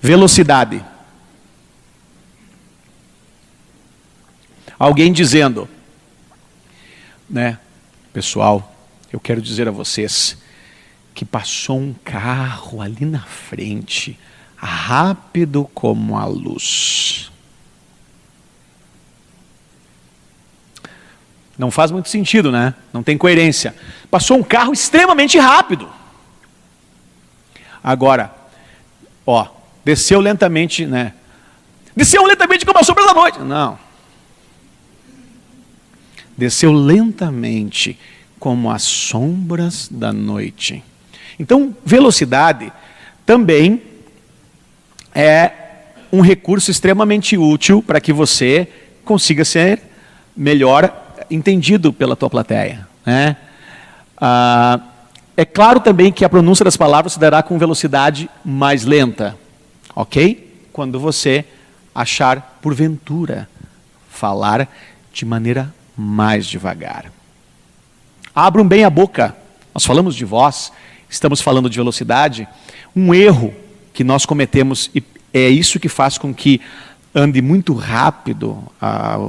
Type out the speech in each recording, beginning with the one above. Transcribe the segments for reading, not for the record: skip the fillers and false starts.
Velocidade. Alguém dizendo, né, pessoal, eu quero dizer a vocês que passou um carro ali na frente, rápido como a luz. Não faz muito sentido, né? Não tem coerência. Passou um carro extremamente rápido. Agora, ó, desceu lentamente, né? Desceu lentamente como a sombra da noite. Não. Desceu lentamente como as sombras da noite. Então, velocidade também é um recurso extremamente útil para que você consiga ser melhor entendido pela tua plateia, né? É claro também que a pronúncia das palavras se dará com velocidade mais lenta, ok? Quando você achar, porventura, falar de maneira mais devagar. Abram bem a boca. Nós falamos de voz, estamos falando de velocidade. Um erro que nós cometemos, e é isso que faz com que ande muito rápido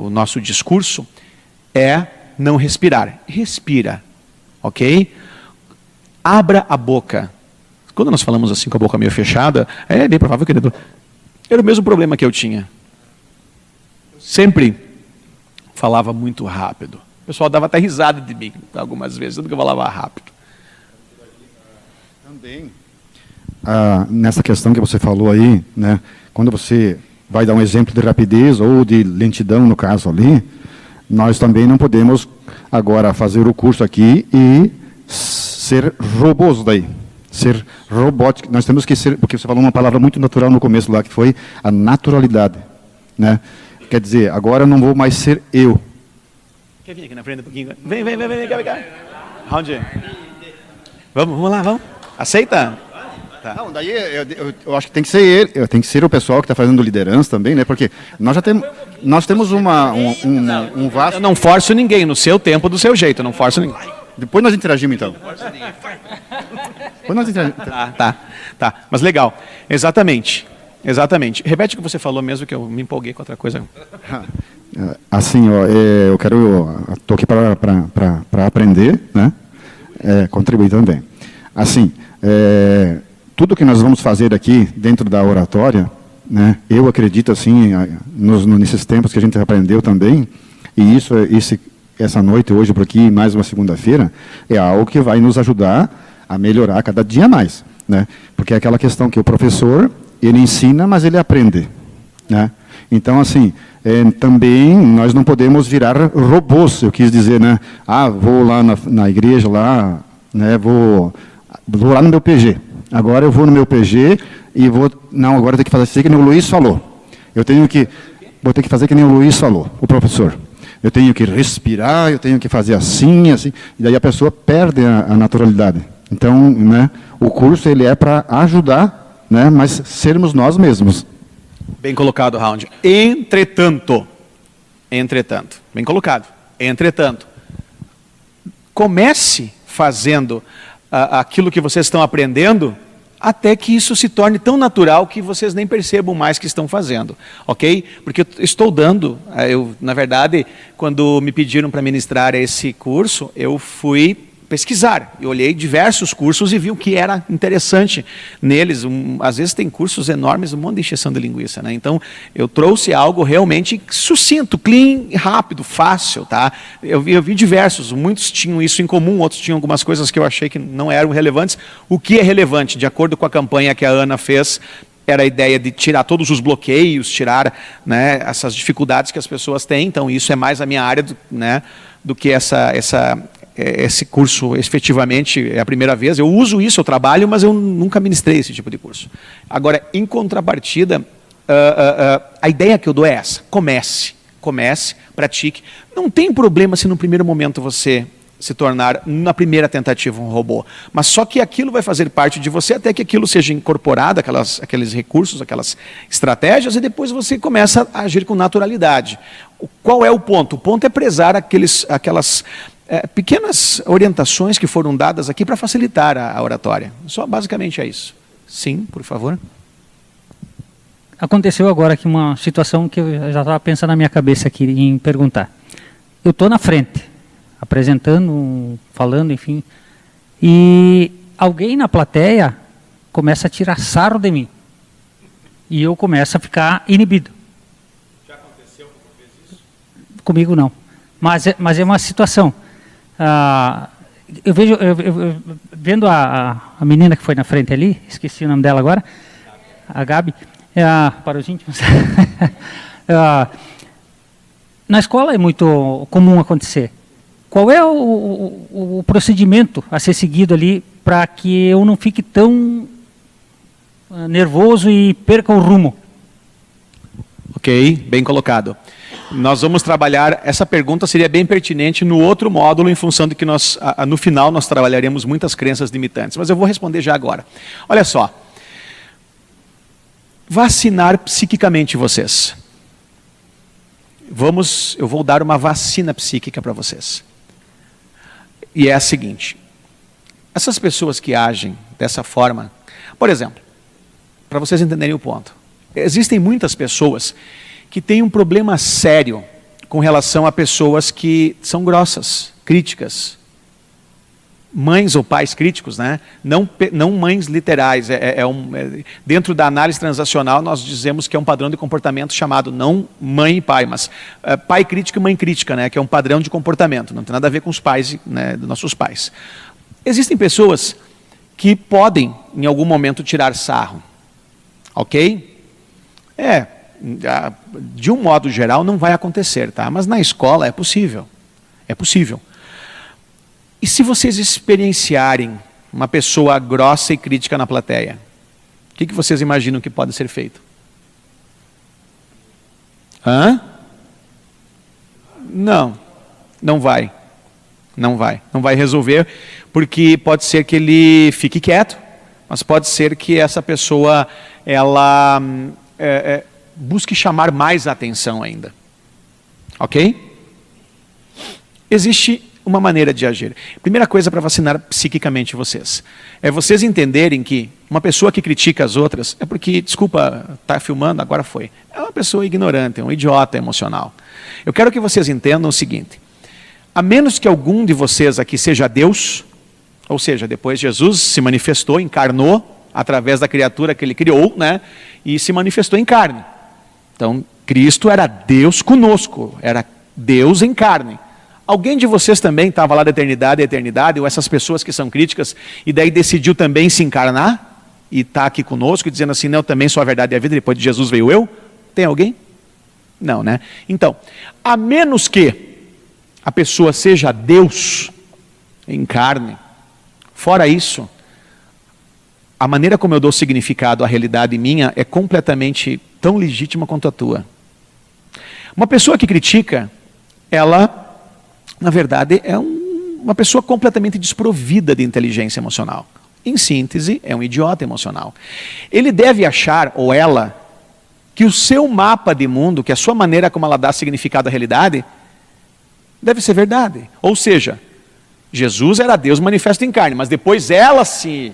o nosso discurso, é não respirar. Respira, ok? Abra a boca. Quando nós falamos assim com a boca meio fechada, é bem provável que era o mesmo problema que eu tinha. Sempre falava muito rápido. O pessoal dava até risada de mim algumas vezes, tudo que eu falava rápido. Também, nessa questão que você falou aí, né, quando você vai dar um exemplo de rapidez ou de lentidão, no caso ali, nós também não podemos agora fazer o curso aqui e ser robôs daí. Ser robótico. Nós temos que ser, porque você falou uma palavra muito natural no começo lá, que foi a naturalidade, né? Quer dizer, agora eu não vou mais ser eu. Quer vir aqui na frente um pouquinho? Vem cá. Onde? Vamos lá, vamos. Aceita? Tá. Não, daí eu acho que tem que ser ele, tem que ser o pessoal que está fazendo liderança também, né? Porque nós temos um vasto... Eu não forço ninguém, no seu tempo, do seu jeito, eu não forço ninguém. Depois nós interagimos, então. Depois nós interagimos. Tá. Mas legal. Exatamente. Repete o que você falou mesmo, que eu me empolguei com outra coisa. Assim, ó, eu estou aqui para aprender, né? Contribuir também. Assim, tudo que nós vamos fazer aqui dentro da oratória, né? Eu acredito assim, nesses tempos que a gente aprendeu também, e essa noite, hoje por aqui, mais uma segunda-feira, é algo que vai nos ajudar a melhorar cada dia mais, né? Porque é aquela questão que o professor, ele ensina, mas ele aprende, né? Então, assim, também nós não podemos virar robôs, eu quis dizer, né? Vou lá na igreja, lá, né? Vou lá no meu PG. Agora eu vou no meu PG e vou... Não, agora eu tenho que fazer assim que nem o Luiz falou. Vou ter que fazer que nem o Luiz falou, o professor. Eu tenho que respirar, eu tenho que fazer assim, e daí a pessoa perde a naturalidade. Então, né, o curso ele é para ajudar, né, mas sermos nós mesmos. Bem colocado, Round. Entretanto, bem colocado. Entretanto, comece fazendo aquilo que vocês estão aprendendo, até que isso se torne tão natural que vocês nem percebam mais que estão fazendo, ok? Porque eu estou dando, na verdade, quando me pediram para ministrar esse curso, eu fui pesquisar. Eu olhei diversos cursos e vi o que era interessante neles. Às vezes tem cursos enormes, um monte de encheção de linguiça, né? Então, eu trouxe algo realmente sucinto, clean, rápido, fácil, tá? Eu vi diversos, muitos tinham isso em comum, outros tinham algumas coisas que eu achei que não eram relevantes. O que é relevante, de acordo com a campanha que a Ana fez, era a ideia de tirar todos os bloqueios, tirar, né, essas dificuldades que as pessoas têm. Então, isso é mais a minha área, né, do que esse curso, efetivamente, é a primeira vez. Eu uso isso, eu trabalho, mas eu nunca ministrei esse tipo de curso. Agora, em contrapartida, a ideia que eu dou é essa. Comece, pratique. Não tem problema se no primeiro momento você se tornar, na primeira tentativa, um robô. Mas só que aquilo vai fazer parte de você até que aquilo seja incorporado, aqueles recursos, aquelas estratégias, e depois você começa a agir com naturalidade. Qual é o ponto? O ponto é prezar aquelas pequenas orientações que foram dadas aqui para facilitar a oratória. Só basicamente é isso. Sim, por favor. Aconteceu agora aqui uma situação que eu já estava pensando na minha cabeça aqui em perguntar. Eu estou na frente, apresentando, falando, enfim, e alguém na plateia começa a tirar sarro de mim. E eu começo a ficar inibido. Já aconteceu alguma vez isso? Comigo não. Mas é uma situação. Eu vejo, vendo a menina que foi na frente ali, esqueci o nome dela agora, a Gabi, para os íntimos. Na escola é muito comum acontecer. Qual é o procedimento a ser seguido ali para que eu não fique tão nervoso e perca o rumo? Ok, bem colocado. Nós vamos trabalhar, essa pergunta seria bem pertinente no outro módulo, em função de que nós, no final, nós trabalharemos muitas crenças limitantes. Mas eu vou responder já agora. Olha só. Vacinar psiquicamente vocês. Eu vou dar uma vacina psíquica para vocês. E é a seguinte. Essas pessoas que agem dessa forma, por exemplo, para vocês entenderem o ponto, existem muitas pessoas que têm um problema sério com relação a pessoas que são grossas, críticas. Mães ou pais críticos, né? Não mães literais. Dentro da análise transacional, nós dizemos que é um padrão de comportamento chamado não mãe e pai, mas pai crítico e mãe crítica, né? Que é um padrão de comportamento. Não tem nada a ver com os pais, né, dos nossos pais. Existem pessoas que podem, em algum momento, tirar sarro. Ok? De um modo geral, não vai acontecer, tá? Mas na escola é possível. É possível. E se vocês experienciarem uma pessoa grossa e crítica na plateia, o que vocês imaginam que pode ser feito? Não vai. Não vai resolver, porque pode ser que ele fique quieto, mas pode ser que essa pessoa, ela busque chamar mais atenção ainda. Ok? Existe uma maneira de agir. Primeira coisa para vacinar psiquicamente vocês. É vocês entenderem que uma pessoa que critica as outras é porque, desculpa, está filmando, agora foi. É uma pessoa ignorante, é um idiota emocional. Eu quero que vocês entendam o seguinte. A menos que algum de vocês aqui seja Deus, ou seja, depois Jesus se manifestou, encarnou, através da criatura que ele criou, né? E se manifestou em carne. Então, Cristo era Deus conosco, era Deus em carne. Alguém de vocês também estava lá da eternidade a eternidade, ou essas pessoas que são críticas, e daí decidiu também se encarnar, e está aqui conosco, dizendo assim, não, também sou a verdade e a vida, depois de Jesus veio eu? Tem alguém? Não, né? Então, a menos que a pessoa seja Deus em carne, fora isso, a maneira como eu dou significado à realidade minha é completamente tão legítima quanto a tua. Uma pessoa que critica, ela, na verdade, é uma pessoa completamente desprovida de inteligência emocional. Em síntese, é um idiota emocional. Ele deve achar, ou ela, que o seu mapa de mundo, que a sua maneira como ela dá significado à realidade, deve ser verdade. Ou seja, Jesus era Deus manifesto em carne, mas depois ela se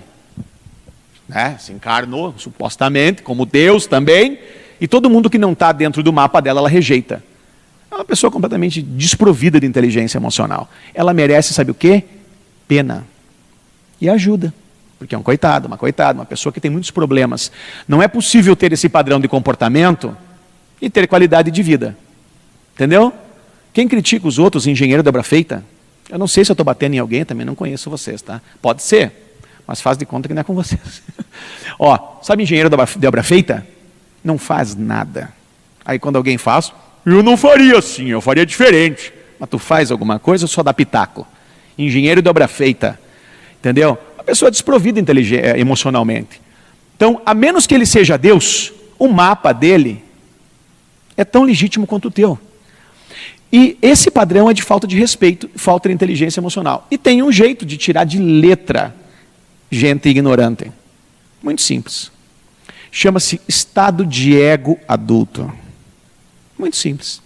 encarnou, supostamente, como Deus também, e todo mundo que não está dentro do mapa dela, ela rejeita. É uma pessoa completamente desprovida de inteligência emocional. Ela merece, sabe o quê? Pena. E ajuda. Porque é um coitado, uma coitada, uma pessoa que tem muitos problemas. Não é possível ter esse padrão de comportamento e ter qualidade de vida. Entendeu? Quem critica os outros, engenheiro de obra feita, eu não sei se eu estou batendo em alguém, também não conheço vocês, tá? Pode ser, mas faz de conta que não é com vocês. Ó, sabe engenheiro de obra feita? Não faz nada. Aí quando alguém faz, eu não faria assim, eu faria diferente. Mas tu faz alguma coisa ou só dá pitaco? Engenheiro de obra feita, entendeu? Uma pessoa desprovida emocionalmente. Então, a menos que ele seja Deus, o mapa dele é tão legítimo quanto o teu. E esse padrão é de falta de respeito, falta de inteligência emocional. E tem um jeito de tirar de letra gente ignorante. Muito simples. Chama-se estado de ego adulto. Muito simples.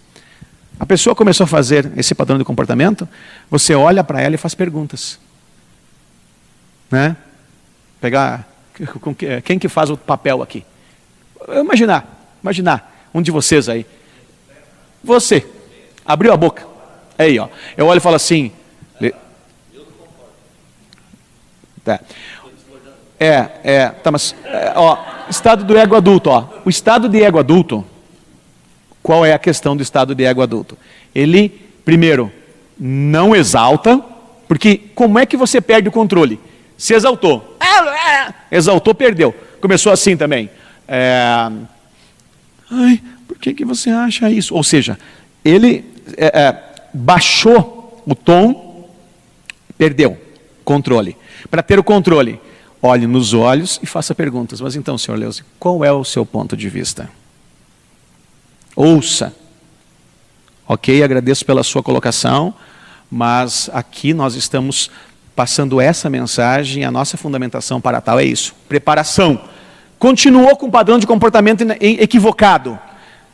A pessoa começou a fazer esse padrão de comportamento, você olha para ela e faz perguntas. Né? Pegar, quem que faz o papel aqui? Eu imaginar, Imaginar, um de vocês aí. Você, abriu a boca. Aí, ó. Eu olho e falo assim... Tá. Tá, mas... ó, estado do ego adulto, ó. O estado de ego adulto... Qual é a questão do estado de ego adulto? Ele, primeiro, não exalta, porque como é que você perde o controle? Se exaltou. Exaltou, perdeu. Começou assim também. Ai, por que você acha isso? Ou seja, ele baixou o tom, perdeu controle. Para ter o controle, olhe nos olhos e faça perguntas. Mas então, senhor Leuze, qual é o seu ponto de vista? Ouça. Ok, agradeço pela sua colocação, mas aqui nós estamos passando essa mensagem, a nossa fundamentação para tal é isso. Preparação. Continuou com o padrão de comportamento equivocado.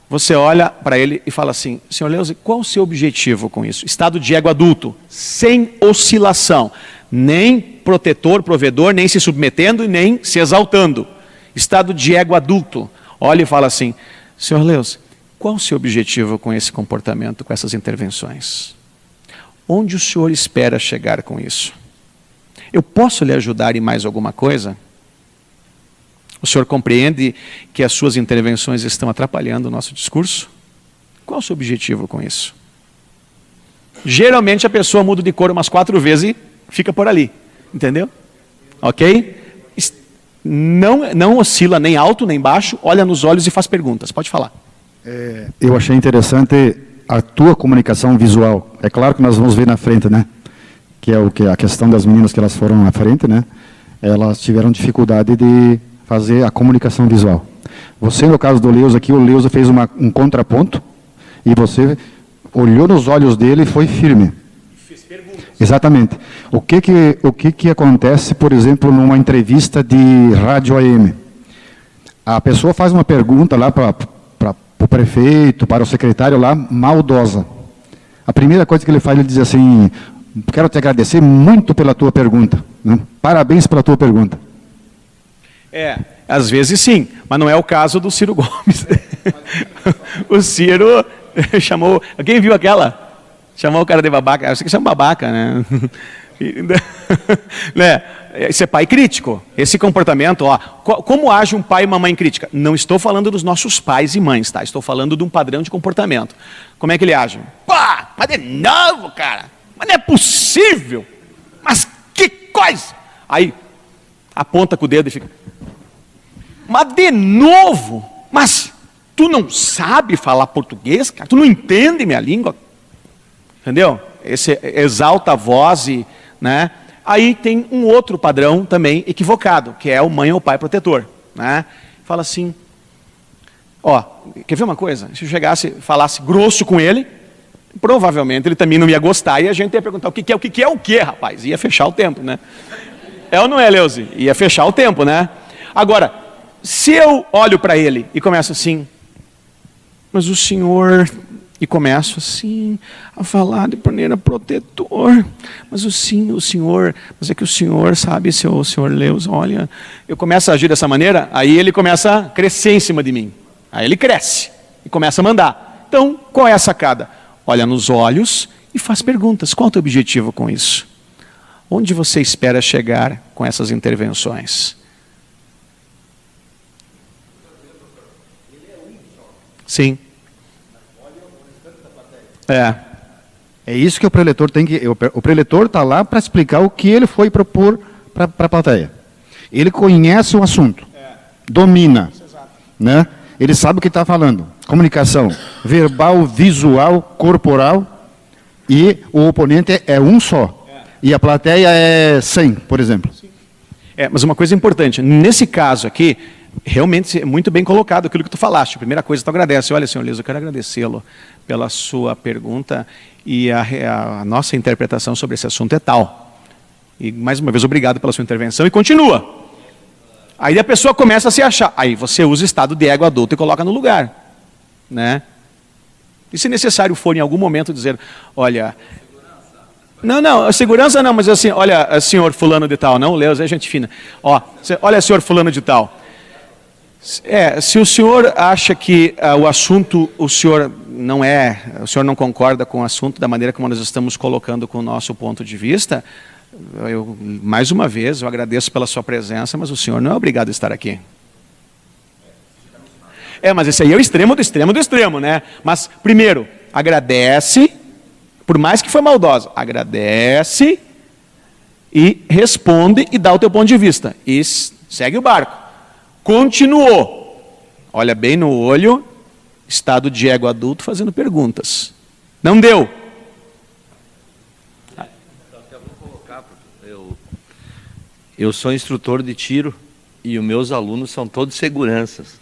Você olha para ele e fala assim, senhor Leuze, qual o seu objetivo com isso? Estado de ego adulto, sem oscilação. Nem protetor, provedor, nem se submetendo e nem se exaltando. Estado de ego adulto. Olha e fala assim, senhor Leuze, qual o seu objetivo com esse comportamento, com essas intervenções? Onde o senhor espera chegar com isso? Eu posso lhe ajudar em mais alguma coisa? O senhor compreende que as suas intervenções estão atrapalhando o nosso discurso? Qual o seu objetivo com isso? Geralmente a pessoa muda de cor umas 4 vezes e fica por ali. Entendeu? Ok? Não oscila nem alto nem baixo, olha nos olhos e faz perguntas. Pode falar. Eu achei interessante a tua comunicação visual. É claro que nós vamos ver na frente, né? Que é a questão das meninas que elas foram na frente, né? Elas tiveram dificuldade de fazer a comunicação visual. Você, no caso do Leuze aqui, o Leuze fez um contraponto e você olhou nos olhos dele e foi firme. Fiz perguntas. Exatamente. O que acontece, por exemplo, numa entrevista de rádio AM? A pessoa faz uma pergunta lá para o prefeito, para o secretário lá, maldosa. A primeira coisa que ele faz, ele diz assim, quero te agradecer muito pela tua pergunta. Né? Parabéns pela tua pergunta. Às vezes sim, mas não é o caso do Ciro Gomes. O Ciro chamou... Quem viu aquela? Chamou o cara de babaca. Eu sei que chama babaca, né? Né? Esse é pai crítico. Esse comportamento, ó, como age um pai e uma mãe crítica? Não estou falando dos nossos pais e mães, tá? Estou falando de um padrão de comportamento. Como é que ele age? Pá, mas de novo, cara. Mas não é possível. Mas que coisa. Aí, aponta com o dedo e fica... Mas de novo? Mas tu não sabe falar português, cara? Tu não entende minha língua? Entendeu? Esse exalta a voz e... né? Aí tem um outro padrão também equivocado, que é o mãe ou pai protetor. Né? Fala assim, ó, quer ver uma coisa? Se eu chegasse, falasse grosso com ele, provavelmente ele também não ia gostar e a gente ia perguntar o que é o que, rapaz? Ia fechar o tempo, né? É ou não é, Leuze? Ia fechar o tempo, né? Agora, se eu olho para ele e começo assim, mas o senhor... E começo assim, a falar de maneira protetor. Mas o senhor, mas é que o senhor sabe, senhor Leuze, olha... Eu começo a agir dessa maneira, aí ele começa a crescer em cima de mim. Aí ele cresce e começa a mandar. Então, qual é a sacada? Olha nos olhos e faz perguntas. Qual é o teu objetivo com isso? Onde você espera chegar com essas intervenções? Sim. É isso que o preletor tem que... O preletor está lá para explicar o que ele foi propor para a plateia. Ele conhece o assunto, domina, né? Ele sabe o que está falando. Comunicação verbal, visual, corporal, e o oponente é um só. E a plateia é 100, por exemplo. Mas uma coisa importante, nesse caso aqui, realmente é muito bem colocado aquilo que tu falaste. A primeira coisa, tu agradece. Olha, senhor Leuze, eu quero agradecê-lo pela sua pergunta e a nossa interpretação sobre esse assunto é tal. E mais uma vez, obrigado pela sua intervenção e continua. Aí a pessoa começa a se achar. Aí você usa o estado de ego adulto e coloca no lugar. Né? E se necessário for em algum momento dizer, olha... Não, segurança não, mas assim, olha, senhor fulano de tal, não, Leuze é gente fina. Ó, olha, senhor fulano de tal. Se o senhor acha que o assunto, o senhor não concorda com o assunto da maneira como nós estamos colocando com o nosso ponto de vista, mais uma vez, eu agradeço pela sua presença, mas o senhor não é obrigado a estar aqui. Mas esse aí é o extremo do extremo do extremo, né? Mas, primeiro, agradece, por mais que foi maldosa, agradece e responde e dá o teu ponto de vista. E segue o barco. Continuou. Olha bem no olho, estado de ego adulto fazendo perguntas. Não deu. Eu sou instrutor de tiro e os meus alunos são todos seguranças.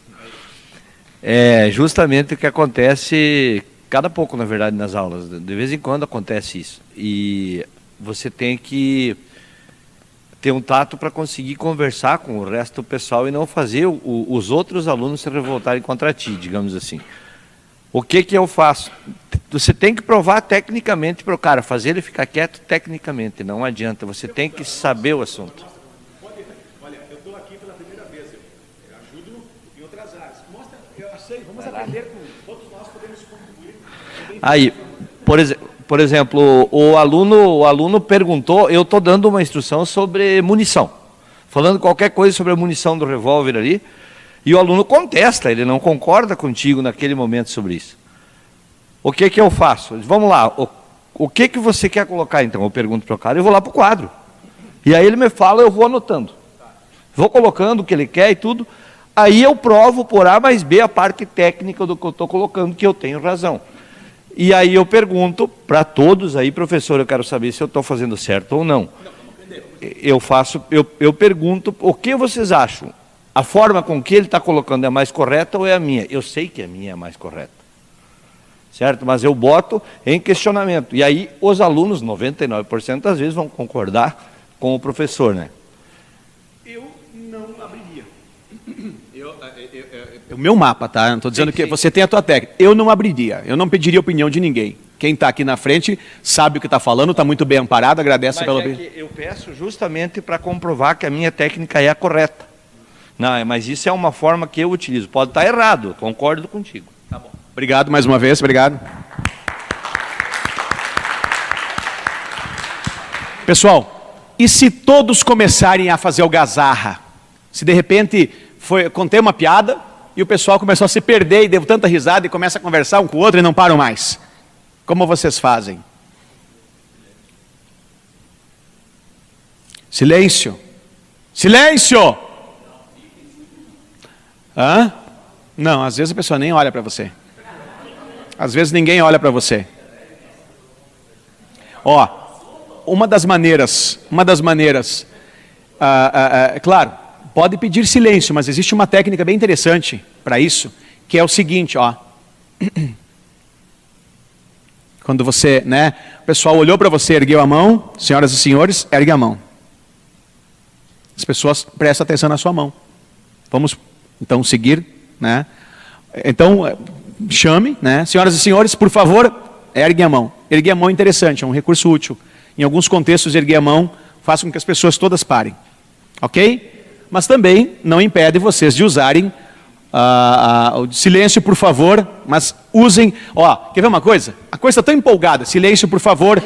É justamente o que acontece cada pouco, na verdade, nas aulas. De vez em quando acontece isso. E você tem que ter um tato para conseguir conversar com o resto do pessoal e não fazer os outros alunos se revoltarem contra ti, digamos assim. O que eu faço? Você tem que provar tecnicamente para o cara, fazer ele ficar quieto tecnicamente, não adianta. Você tem que saber o assunto. Olha, eu estou aqui pela primeira vez, eu ajudo em outras áreas. Mostra, eu sei, vamos aprender com todos nós podemos contribuir. Aí, por exemplo, o aluno perguntou, eu estou dando uma instrução sobre munição, falando qualquer coisa sobre a munição do revólver ali, e o aluno contesta, ele não concorda contigo naquele momento sobre isso. O que eu faço? Vamos lá, o que você quer colocar então? Eu pergunto para o cara, eu vou lá para o quadro. E aí ele me fala, eu vou anotando. Vou colocando o que ele quer e tudo. Aí eu provo por A mais B a parte técnica do que eu estou colocando, que eu tenho razão. E aí eu pergunto para todos aí, professor, eu quero saber se eu estou fazendo certo ou não. Eu pergunto, o que vocês acham? A forma com que ele está colocando é mais correta ou é a minha? Eu sei que a minha é mais correta. Certo? Mas eu boto em questionamento. E aí os alunos, 99% das vezes, vão concordar com o professor, né? Eu não abriria. O meu mapa, tá? Eu não estou dizendo que você tem a tua técnica. Eu não abriria. Eu não pediria opinião de ninguém. Quem está aqui na frente sabe o que está falando, está muito bem amparado, agradece pela opinião. Eu peço justamente para comprovar que a minha técnica é a correta. Não, mas isso é uma forma que eu utilizo. Pode estar errado, concordo contigo. Tá bom. Obrigado mais uma vez, obrigado. Pessoal, e se todos começarem a fazer algazarra? Se de repente contei uma piada e o pessoal começou a se perder e deu tanta risada e começa a conversar um com o outro e não param mais. Como vocês fazem? Silêncio. Silêncio! Hã? Não, às vezes a pessoa nem olha para você. Às vezes ninguém olha para você. Ó, uma das maneiras, claro, pode pedir silêncio, mas existe uma técnica bem interessante para isso, que é o seguinte, ó. Quando você, né, o pessoal olhou para você, ergueu a mão, senhoras e senhores, ergue a mão. As pessoas prestam atenção na sua mão. Vamos então seguir, né? Então, chame, né? Senhoras e senhores, por favor, erguem a mão. Erguer a mão é interessante, é um recurso útil. Em alguns contextos, erguer a mão faz com que as pessoas todas parem. Ok? Mas também não impede vocês de usarem o silêncio, por favor, mas usem... Ó, quer ver uma coisa? A coisa está tão empolgada, silêncio, por favor,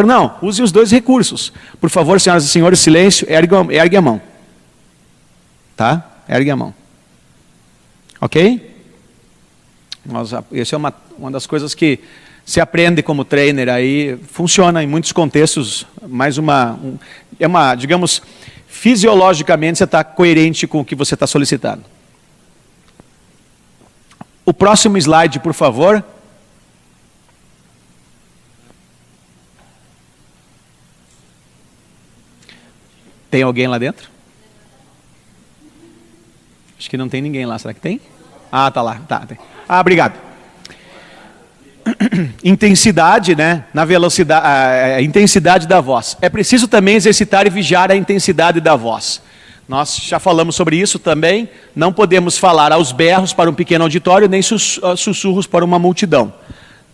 não. Use os dois recursos. Por favor, senhoras e senhores, silêncio, ergue a mão. Tá? Ergue a mão. Ok? Essa é uma das coisas que se aprende como trainer aí, funciona em muitos contextos, digamos, fisiologicamente você está coerente com o que você está solicitando. O próximo slide, por favor. Tem alguém lá dentro? Acho que não tem ninguém lá, será que tem? Ah, tá lá, tá. Tem. Ah, obrigado. Intensidade, né? Na velocidade, a intensidade da voz. É preciso também exercitar e vigiar a intensidade da voz. Nós já falamos sobre isso também. Não podemos falar aos berros para um pequeno auditório, nem sussurros para uma multidão.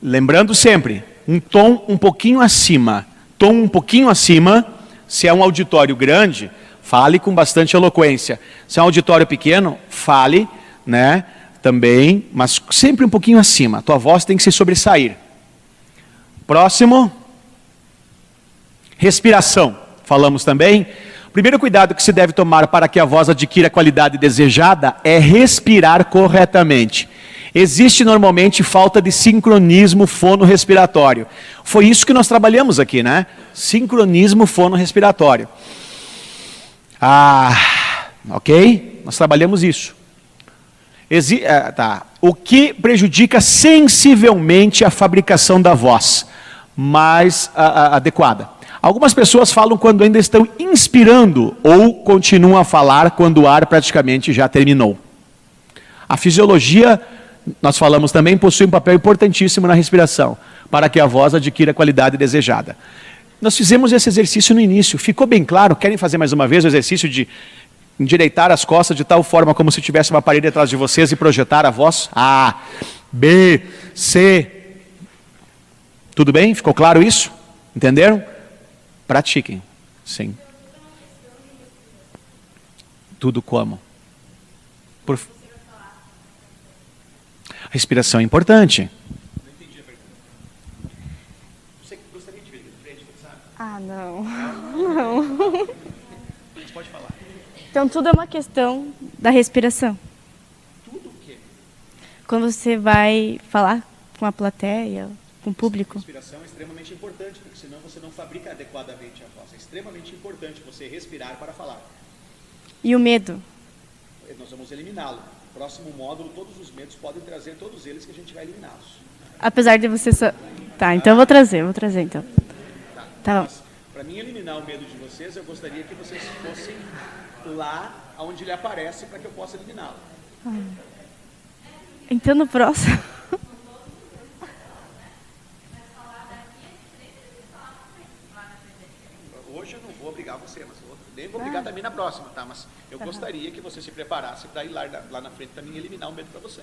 Lembrando sempre, um tom um pouquinho acima. Tom um pouquinho acima, se é um auditório grande, Fale com bastante eloquência. Se é um auditório pequeno, fale, né? Também, mas sempre um pouquinho acima. A tua voz tem que se sobressair. Próximo. Respiração. Falamos também. O primeiro cuidado que se deve tomar para que a voz adquira a qualidade desejada é respirar corretamente. Existe normalmente falta de sincronismo fonorrespiratório. Foi isso que nós trabalhamos aqui, né? Sincronismo fonorrespiratório. Ok? Nós trabalhamos isso. O que prejudica sensivelmente a fabricação da voz mais adequada. Algumas pessoas falam quando ainda estão inspirando ou continuam a falar quando o ar praticamente já terminou. A fisiologia, nós falamos também, possui um papel importantíssimo na respiração, para que a voz adquira a qualidade desejada. Nós fizemos esse exercício no início, ficou bem claro? Querem fazer mais uma vez o exercício de endireitar as costas de tal forma como se tivesse uma parede atrás de vocês e projetar a voz? A, B, C. Tudo bem? Ficou claro isso? Entenderam? Pratiquem. Sim. Tudo como? A respiração é importante. Não. Não. Pode falar. Então tudo é uma questão da respiração. Tudo o quê? Quando você vai falar com a plateia, com o público. A respiração é extremamente importante, porque senão você não fabrica adequadamente a voz. É extremamente importante você respirar para falar. E o medo? Nós vamos eliminá-lo. Próximo módulo, todos os medos podem trazer todos eles que a gente vai eliminá-los. Apesar de você só... Tá, então eu vou trazer então. Tá bom. Para mim eliminar o medo de vocês, eu gostaria que vocês fossem lá onde ele aparece para que eu possa eliminá-lo. Então no próximo... Hoje eu não vou obrigar você, mas nem vou obrigar também na próxima, tá? Mas eu gostaria que você se preparasse para ir lá na frente também eliminar o medo para você.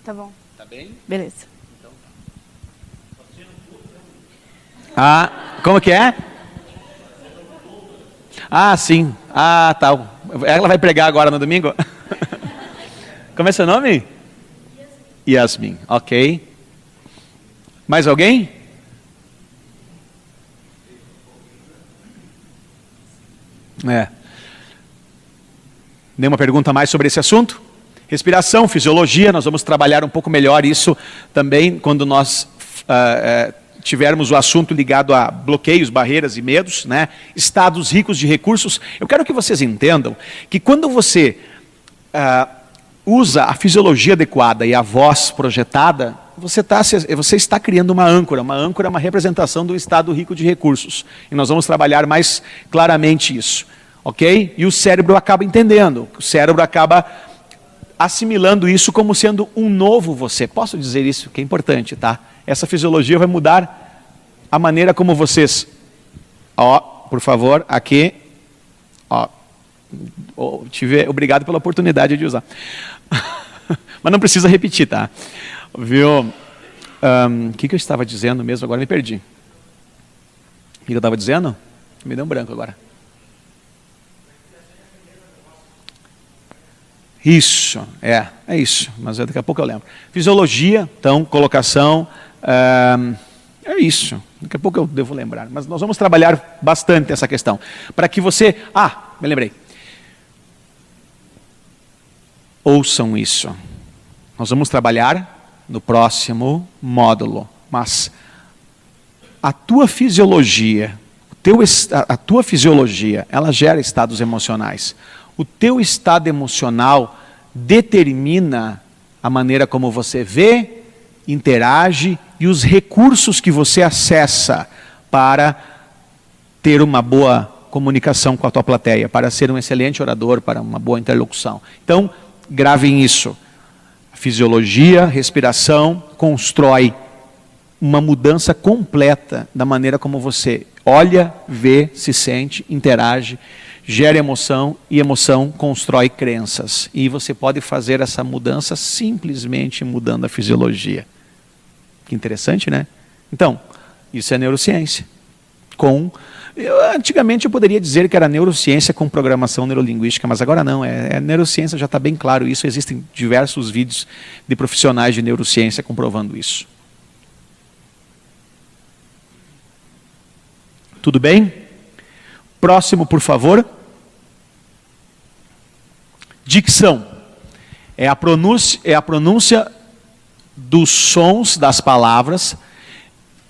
Tá bom. Tá bem? Beleza. Então tá. Como que é? Sim. Tá. Ela vai pregar agora no domingo? Como é seu nome? Yasmin. Ok. Mais alguém? Nenhuma pergunta mais sobre esse assunto? Respiração, fisiologia, nós vamos trabalhar um pouco melhor isso também quando nós tivermos o assunto ligado a bloqueios, barreiras e medos, né? Estados ricos de recursos. Eu quero que vocês entendam que quando você usa a fisiologia adequada e a voz projetada, você está criando uma âncora. Uma âncora é uma representação do estado rico de recursos. E nós vamos trabalhar mais claramente isso. Ok? E o cérebro acaba entendendo. O cérebro acaba assimilando isso como sendo um novo você. Posso dizer isso, que é importante, tá? Essa fisiologia vai mudar a maneira como vocês... por favor, aqui... obrigado pela oportunidade de usar. Mas não precisa repetir, tá? Viu? O que eu estava dizendo mesmo? Agora me perdi. O que eu estava dizendo? Me deu um branco agora. Isso, é isso. Mas daqui a pouco eu lembro. Fisiologia, então, colocação. É isso. Daqui a pouco eu devo lembrar. Mas nós vamos trabalhar bastante essa questão. Para que você... me lembrei. Ouçam isso. Nós vamos trabalhar no próximo módulo. Mas a tua fisiologia, a tua fisiologia, ela gera estados emocionais. O teu estado emocional determina a maneira como você vê, interage e os recursos que você acessa para ter uma boa comunicação com a tua plateia, para ser um excelente orador, para uma boa interlocução. Então, gravem isso. A fisiologia, respiração, constrói uma mudança completa da maneira como você olha, vê, se sente, interage, gera emoção e emoção constrói crenças. E você pode fazer essa mudança simplesmente mudando a fisiologia. Que interessante, né? Então, isso é neurociência. Com Antigamente eu poderia dizer que era neurociência com programação neurolinguística, mas agora não, é neurociência, já está bem claro isso, existem diversos vídeos de profissionais de neurociência comprovando isso. Tudo bem? Próximo, por favor. Dicção. É a pronúncia dos sons das palavras.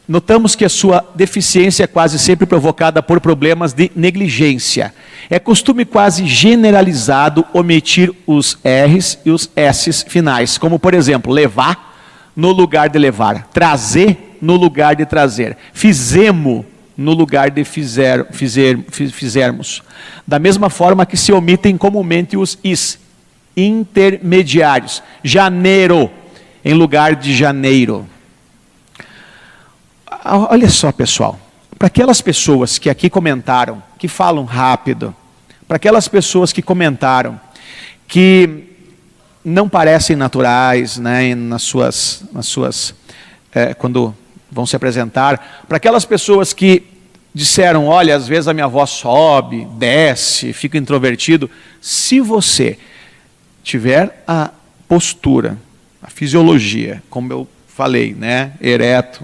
Notamos que a sua deficiência é quase sempre provocada por problemas de negligência. É costume quase generalizado omitir os R's e os S's finais, como por exemplo, levar no lugar de levar, trazer no lugar de trazer, fizemo no lugar de fizermos. Da mesma forma que se omitem comumente os is intermediários, janeiro em lugar de janeiro. Olha só, pessoal, para aquelas pessoas que aqui comentaram, que falam rápido, para aquelas pessoas que comentaram, que não parecem naturais, né, quando vão se apresentar, para aquelas pessoas que disseram, olha, às vezes a minha voz sobe, desce, fico introvertido, se você tiver a postura, a fisiologia, como eu falei, né, ereto,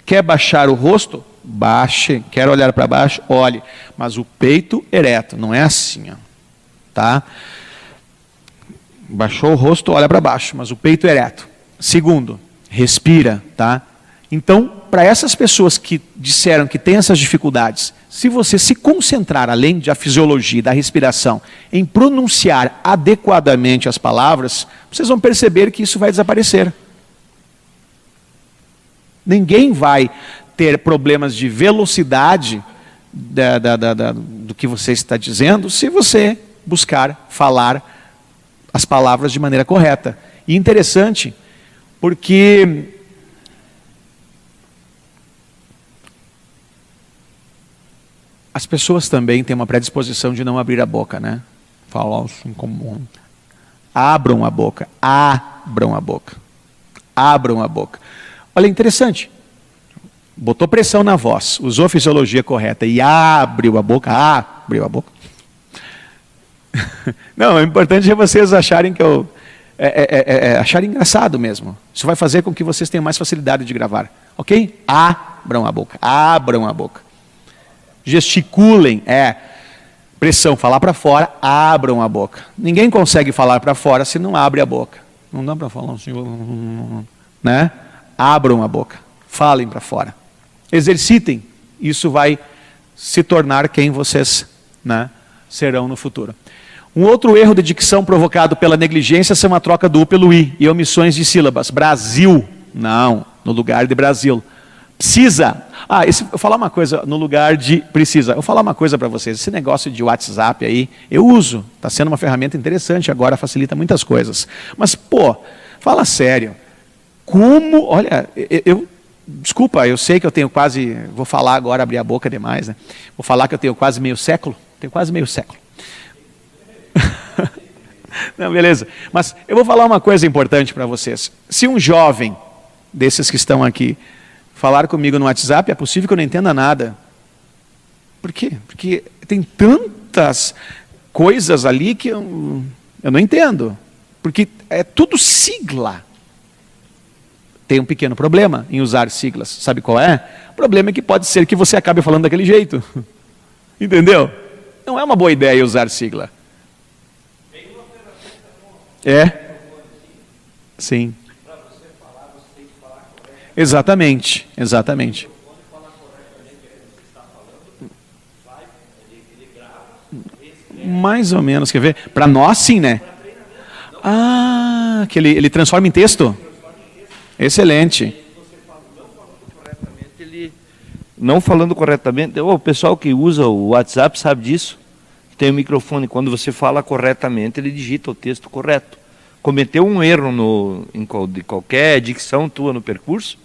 quer baixar o rosto? Baixe. Quer olhar para baixo? Olhe. Mas o peito ereto, não é assim, ó, tá? Baixou o rosto, olha para baixo, mas o peito ereto. Segundo, respira, tá? Então, para essas pessoas que disseram que têm essas dificuldades, se você se concentrar, além da fisiologia e da respiração, em pronunciar adequadamente as palavras, vocês vão perceber que isso vai desaparecer. Ninguém vai ter problemas de velocidade do que você está dizendo se você buscar falar as palavras de maneira correta. E interessante, porque as pessoas também têm uma predisposição de não abrir a boca, né? Falar assim como... Abram a boca, abram a boca, abram a boca. Olha, interessante, botou pressão na voz, usou a fisiologia correta e abriu a boca, Não, o importante é vocês acharem que acharem engraçado mesmo. Isso vai fazer com que vocês tenham mais facilidade de gravar, ok? Abram a boca, abram a boca. Gesticulem, pressão, falar para fora, abram a boca. Ninguém consegue falar para fora se não abre a boca. Não dá para falar assim, né? Abram a boca, falem para fora. Exercitem, isso vai se tornar quem vocês, né, serão no futuro. Um outro erro de dicção provocado pela negligência são a troca do U pelo I e omissões de sílabas. Brasil, não, no lugar de Brasil. Precisa. Eu vou falar uma coisa no lugar de precisa. Eu vou falar uma coisa para vocês. Esse negócio de WhatsApp aí, eu uso. Está sendo uma ferramenta interessante agora, facilita muitas coisas. Mas, fala sério. Como, olha, desculpa, eu sei que eu tenho quase, vou falar agora, abrir a boca demais, né? Vou falar que eu tenho quase meio século. Tenho quase meio século. Não, beleza. Mas eu vou falar uma coisa importante para vocês. Se um jovem desses que estão aqui falar comigo no WhatsApp, é possível que eu não entenda nada. Por quê? Porque tem tantas coisas ali que eu não entendo. Porque é tudo sigla. Tem um pequeno problema em usar siglas. Sabe qual é? O problema é que pode ser que você acabe falando daquele jeito. Entendeu? Não é uma boa ideia usar sigla. Sim. Exatamente, exatamente. Mais ou menos, quer ver? Para nós sim, né? Que ele transforma em texto? Excelente. Não falando corretamente, o pessoal que usa o WhatsApp sabe disso. Tem o microfone, quando você fala corretamente, ele digita o texto correto. Cometeu um erro de qualquer dicção tua no percurso,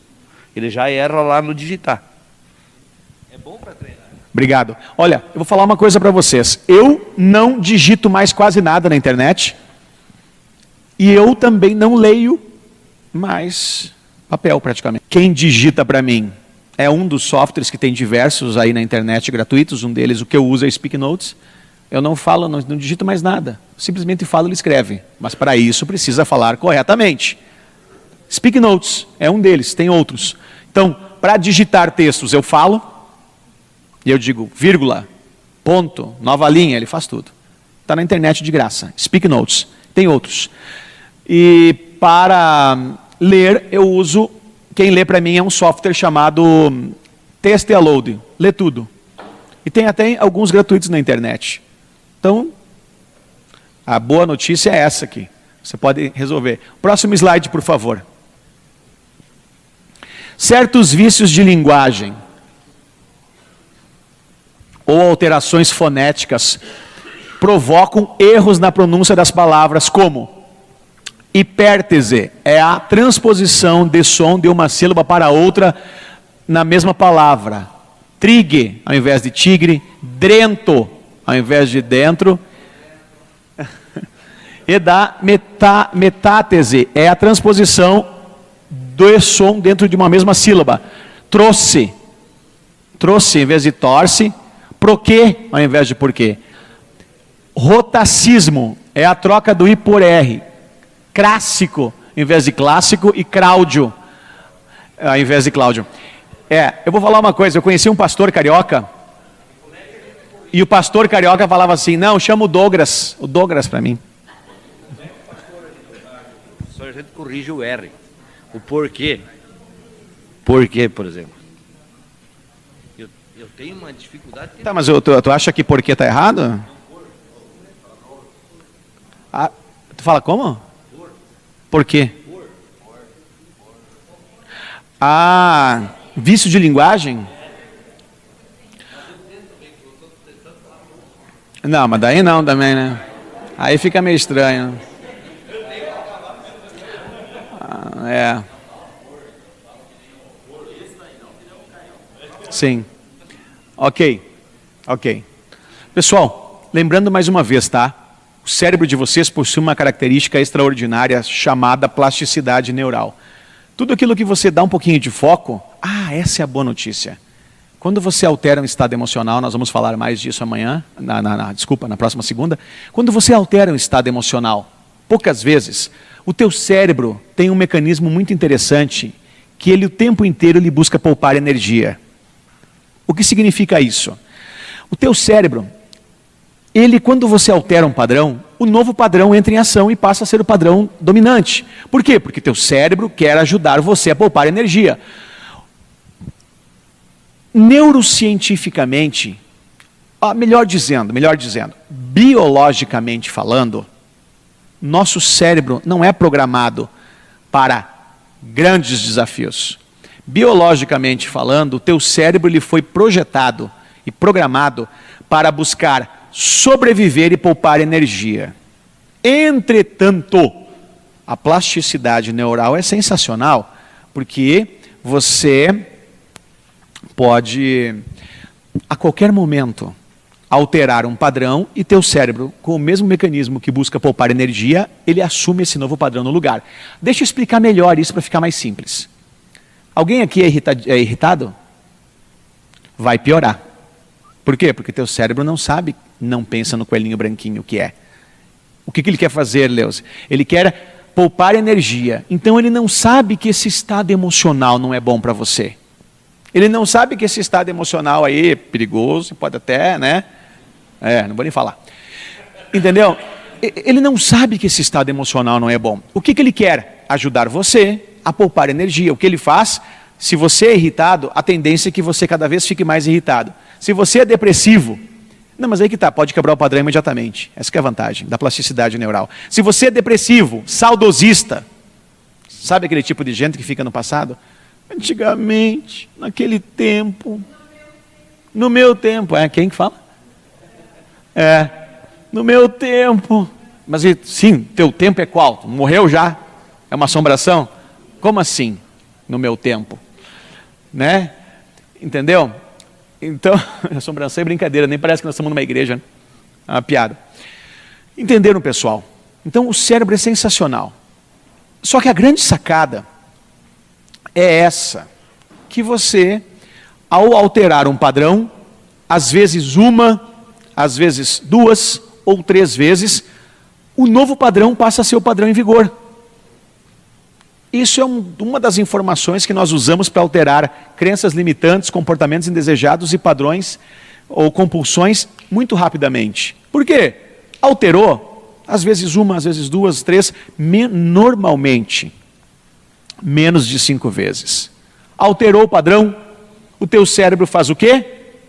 ele já erra lá no digitar. É bom para treinar. Obrigado. Olha, eu vou falar uma coisa para vocês. Eu não digito mais quase nada na internet. E eu também não leio mais papel praticamente. Quem digita para mim é um dos softwares que tem diversos aí na internet gratuitos. Um deles, o que eu uso é o Speak Notes. Eu não falo, não digito mais nada. Simplesmente falo e escreve. Mas para isso precisa falar corretamente. Speak Notes é um deles, tem outros. Então, para digitar textos eu falo, e eu digo vírgula, ponto, nova linha, ele faz tudo. Está na internet de graça. Speak Notes. Tem outros. E para ler, eu uso, quem lê para mim é um software chamado TextAload. Lê tudo. E tem até alguns gratuitos na internet. Então, a boa notícia é essa aqui. Você pode resolver. Próximo slide, por favor. Certos vícios de linguagem ou alterações fonéticas provocam erros na pronúncia das palavras, como hipértese é a transposição de som de uma sílaba para outra na mesma palavra. Trigue, ao invés de tigre. Drento, ao invés de dentro. E da metátese é a transposição do som dentro de uma mesma sílaba. Trouxe, trouxe, ao invés de torce. Proquê, ao invés de porquê. Rotacismo é a troca do I por R. Clássico, ao invés de clássico, e Cláudio, ao invés de Cláudio. Eu vou falar uma coisa, eu conheci um pastor carioca, e o pastor carioca falava assim, não, chama o Douglas para mim. Só a gente corrige o R. O porquê. Porquê, por exemplo. Eu tenho uma dificuldade... Tá, mas tu acha que porquê está errado? Ah, tu fala como? Por quê? Ah, vício de linguagem? Não, mas daí não também, né? Aí fica meio estranho. Sim. Ok. Pessoal, lembrando mais uma vez, tá? O cérebro de vocês possui uma característica extraordinária chamada plasticidade neural. Tudo aquilo que você dá um pouquinho de foco, essa é a boa notícia. Quando você altera um estado emocional, nós vamos falar mais disso amanhã, na próxima segunda. Quando você altera um estado emocional, poucas vezes, o teu cérebro tem um mecanismo muito interessante, que ele o tempo inteiro ele busca poupar energia. O que significa isso? O teu cérebro, quando você altera um padrão, o novo padrão entra em ação e passa a ser o padrão dominante. Por quê? Porque teu cérebro quer ajudar você a poupar energia. Neurocientificamente, melhor dizendo, biologicamente falando, nosso cérebro não é programado para grandes desafios. Biologicamente falando, o teu cérebro ele foi projetado e programado para buscar sobreviver e poupar energia. Entretanto, a plasticidade neural é sensacional, porque você pode, a qualquer momento, alterar um padrão e teu cérebro, com o mesmo mecanismo que busca poupar energia, ele assume esse novo padrão no lugar. Deixa eu explicar melhor isso para ficar mais simples. Alguém aqui é irritado? Vai piorar. Por quê? Porque teu cérebro não pensa no coelhinho branquinho que é. O que ele quer fazer, Leus? Ele quer poupar energia. Então ele não sabe que esse estado emocional não é bom para você. Ele não sabe que esse estado emocional aí é perigoso, pode até, né? Não vou nem falar. Entendeu? Ele não sabe que esse estado emocional não é bom. O que ele quer? Ajudar você a poupar energia. O que ele faz? Se você é irritado, a tendência é que você cada vez fique mais irritado. Se você é depressivo, mas aí que tá, pode quebrar o padrão imediatamente. Essa que é a vantagem da plasticidade neural. Se você é depressivo, saudosista, sabe aquele tipo de gente que fica no passado? Antigamente, naquele tempo, no meu tempo, quem que fala? No meu tempo. Mas sim, teu tempo é qual? Morreu já? É uma assombração? Como assim, no meu tempo? Né? Entendeu? Então, assombração é brincadeira, nem parece que nós estamos numa igreja, né? É uma piada. Entenderam, pessoal? Então, o cérebro é sensacional. Só que a grande sacada é essa, que você ao alterar um padrão, às vezes uma, às vezes 2 ou 3 vezes, o novo padrão passa a ser o padrão em vigor. Isso é uma das informações que nós usamos para alterar crenças limitantes, comportamentos indesejados e padrões ou compulsões muito rapidamente. Por quê? Alterou, às vezes uma, às vezes 2, 3, normalmente, menos de 5 vezes. Alterou o padrão, o teu cérebro faz o quê?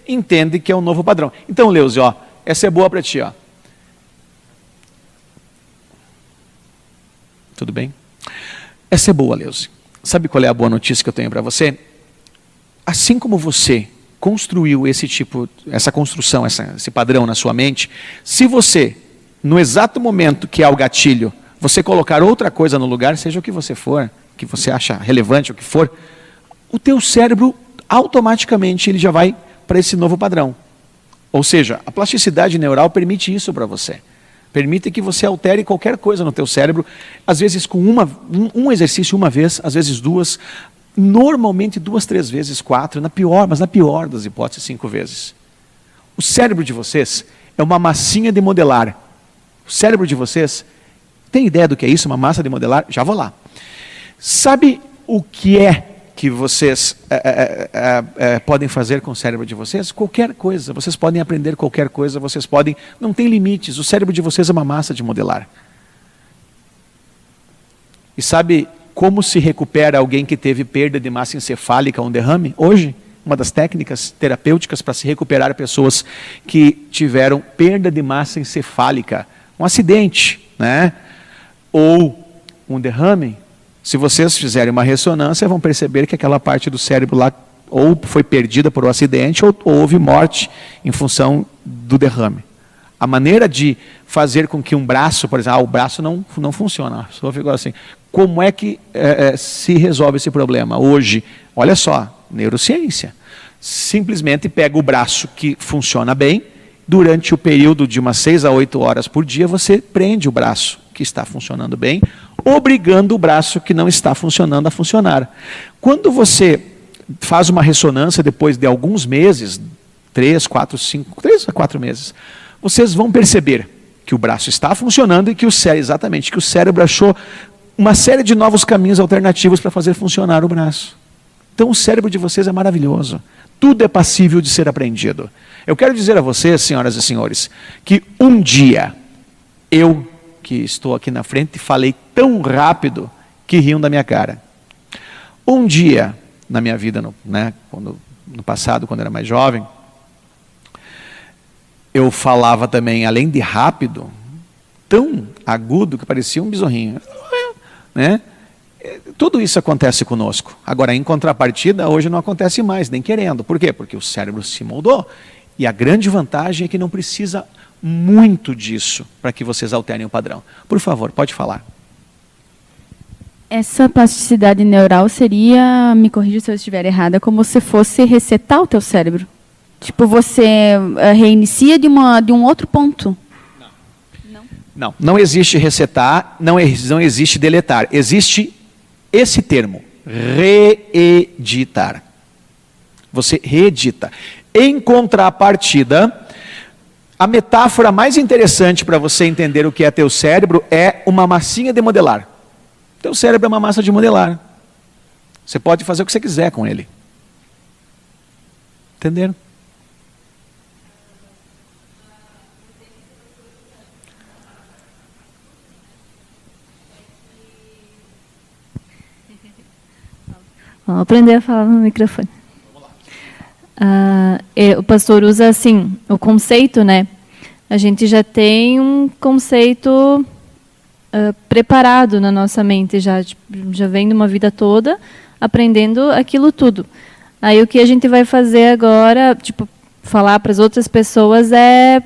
Entende que é um novo padrão. Então, Leuze, ó, essa é boa para ti, ó. Tudo bem? Essa é boa, Leuze. Sabe qual é a boa notícia que eu tenho para você? Assim como você construiu essa construção, esse padrão na sua mente, se você, no exato momento que há o gatilho, você colocar outra coisa no lugar, seja o que você for, que você acha relevante, o que for, o teu cérebro, automaticamente, ele já vai para esse novo padrão. Ou seja, a plasticidade neural permite isso para você. Permite que você altere qualquer coisa no teu cérebro, às vezes com um exercício uma vez, às vezes 2, normalmente 2, 3 vezes, 4, mas na pior das hipóteses, 5 vezes. O cérebro de vocês é uma massinha de modelar. O cérebro de vocês, tem ideia do que é isso, uma massa de modelar? Já vou lá. Sabe o que é que vocês podem fazer com o cérebro de vocês? Qualquer coisa, vocês podem aprender qualquer coisa, vocês podem, não tem limites, o cérebro de vocês é uma massa de modelar. E sabe como se recupera alguém que teve perda de massa encefálica, um derrame? Hoje, uma das técnicas terapêuticas para se recuperar pessoas que tiveram perda de massa encefálica, um acidente, né? Ou um derrame. Se vocês fizerem uma ressonância, vão perceber que aquela parte do cérebro lá ou foi perdida por um acidente ou houve morte em função do derrame. A maneira de fazer com que um braço, por exemplo, o braço não funciona, a pessoa ficou assim, como é que se resolve esse problema? Hoje, olha só, neurociência, simplesmente pega o braço que funciona bem, durante o período de umas 6 a 8 horas por dia, você prende o braço que está funcionando bem, obrigando o braço que não está funcionando a funcionar. Quando você faz uma ressonância depois de alguns meses, 3 a 4 meses, vocês vão perceber que o braço está funcionando e que o cérebro achou uma série de novos caminhos alternativos para fazer funcionar o braço. Então o cérebro de vocês é maravilhoso. Tudo é passível de ser aprendido. Eu quero dizer a vocês, senhoras e senhores, que um dia eu, que estou aqui na frente, falei tão rápido que riam da minha cara. Um dia, na minha vida, no passado, quando era mais jovem, eu falava também, além de rápido, tão agudo que parecia um besorrinho. Né? Tudo isso acontece conosco. Agora, em contrapartida, hoje não acontece mais, nem querendo. Por quê? Porque o cérebro se moldou. E a grande vantagem é que não precisa muito disso para que vocês alternem o padrão. Por favor, pode falar. Essa plasticidade neural seria, me corrija se eu estiver errada, como se fosse resetar o teu cérebro. Tipo, você reinicia de um outro ponto. Não existe resetar, não existe deletar. Existe esse termo, reeditar. Você reedita. Em contrapartida, a metáfora mais interessante para você entender o que é teu cérebro é uma massinha de modelar. Teu cérebro é uma massa de modelar. Você pode fazer o que você quiser com ele. Entenderam? Vamos aprender a falar no microfone. O pastor usa assim, o conceito, né? A gente já tem um conceito preparado na nossa mente, já vem de uma vida toda aprendendo aquilo tudo. Aí o que a gente vai fazer agora, tipo, falar para as outras pessoas é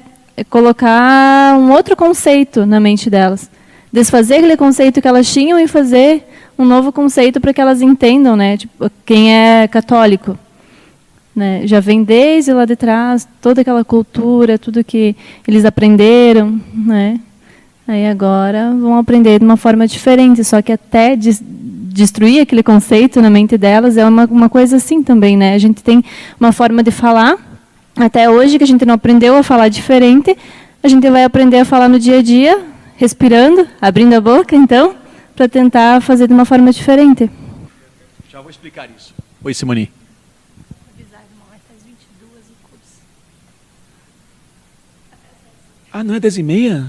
colocar um outro conceito na mente delas. Desfazer aquele conceito que elas tinham e fazer um novo conceito para que elas entendam, né? Tipo, quem é católico, né? Já vem desde lá de trás toda aquela cultura, tudo que eles aprenderam, né? Aí agora vão aprender de uma forma diferente, só que até destruir aquele conceito na mente delas, é uma coisa assim também, né? A gente tem uma forma de falar, até hoje, que a gente não aprendeu a falar diferente, a gente vai aprender a falar no dia a dia, respirando, abrindo a boca, então, para tentar fazer de uma forma diferente. Já vou explicar isso. Oi, Simone. Ah, não é 10h30?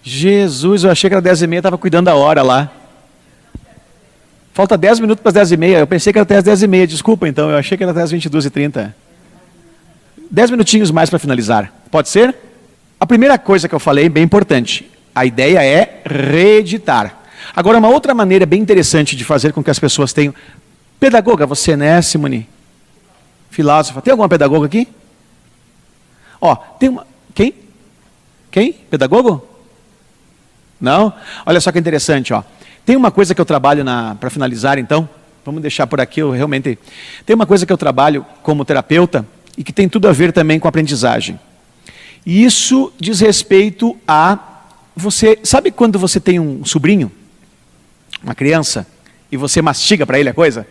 Jesus, eu achei que era 10h30, estava cuidando da hora lá. Falta 10 minutos para as 10h30, eu pensei que era até as 10h30, desculpa então, eu achei que era até as 22h30. 10 minutinhos mais para finalizar, pode ser? A primeira coisa que eu falei, bem importante, a ideia é reeditar. Agora, uma outra maneira bem interessante de fazer com que as pessoas tenham... Pedagoga, você, né, Simone? Filósofa. Tem alguma pedagoga aqui? Ó, tem uma... Quem? Quem? Pedagogo? Não? Olha só que interessante, ó. Tem uma coisa que eu trabalho para finalizar, então, vamos deixar por aqui, eu realmente... Tem uma coisa que eu trabalho como terapeuta e que tem tudo a ver também com aprendizagem. E isso diz respeito a você... Sabe quando você tem um sobrinho, uma criança, e você mastiga para ele a coisa?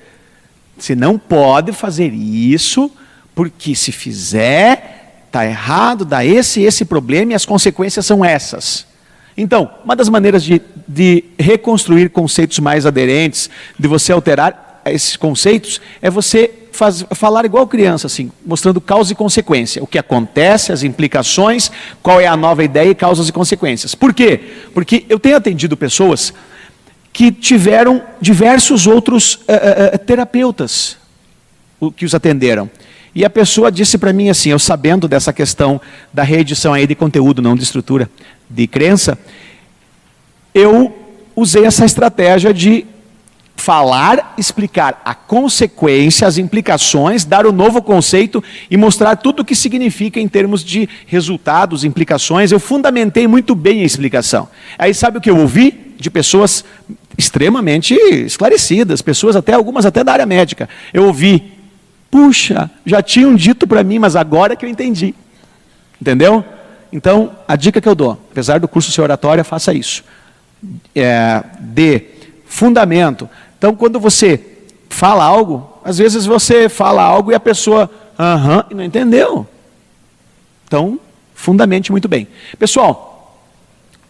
Você não pode fazer isso, porque se fizer, está errado, dá esse problema e as consequências são essas. Então, uma das maneiras de reconstruir conceitos mais aderentes, de você alterar esses conceitos, é você falar igual criança, assim, mostrando causa e consequência. O que acontece, as implicações, qual é a nova ideia e causas e consequências. Por quê? Porque eu tenho atendido pessoas que tiveram diversos outros terapeutas que os atenderam. E a pessoa disse para mim assim, eu sabendo dessa questão da reedição aí de conteúdo, não de estrutura, de crença, eu usei essa estratégia de falar, explicar a consequência, as implicações, dar o novo conceito e mostrar tudo o que significa em termos de resultados, implicações. Eu fundamentei muito bem a explicação. Aí sabe o que eu ouvi de pessoas extremamente esclarecidas, pessoas até, algumas até da área médica. Eu ouvi, puxa, já tinham dito para mim, mas agora que eu entendi. Entendeu? Então, a dica que eu dou, apesar do curso Ser Oratória, faça isso. De fundamento. Então, quando você fala algo, às vezes você fala algo e a pessoa, e não entendeu. Então, fundamente muito bem. Pessoal,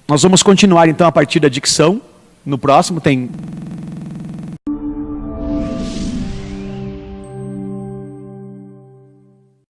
nós vamos continuar então a partir da dicção. No próximo tem